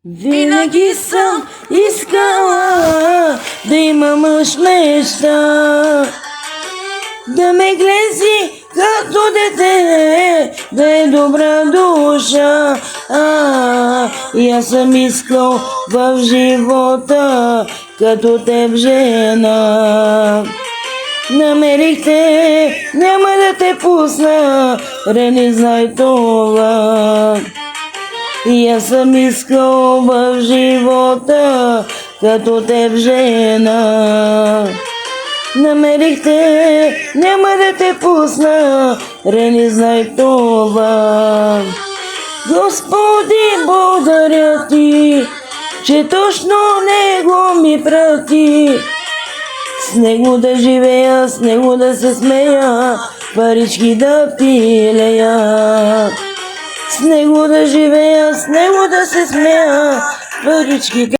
Винаги съм искала да имам мъж неща, да ме гледи като дете, да е добра душа. И аз съм искал в живота като теб жена. Намерих те, няма да те пусна, Рени, знай това. И аз съм искал в живота като теб жена. Намерих те, няма да те пусна, Рени, знай това. Господи, благодаря ти, че точно него ми прати. С него да живея, с него да се смея, парички да пилея. С него да живея, с него да се смея, парички да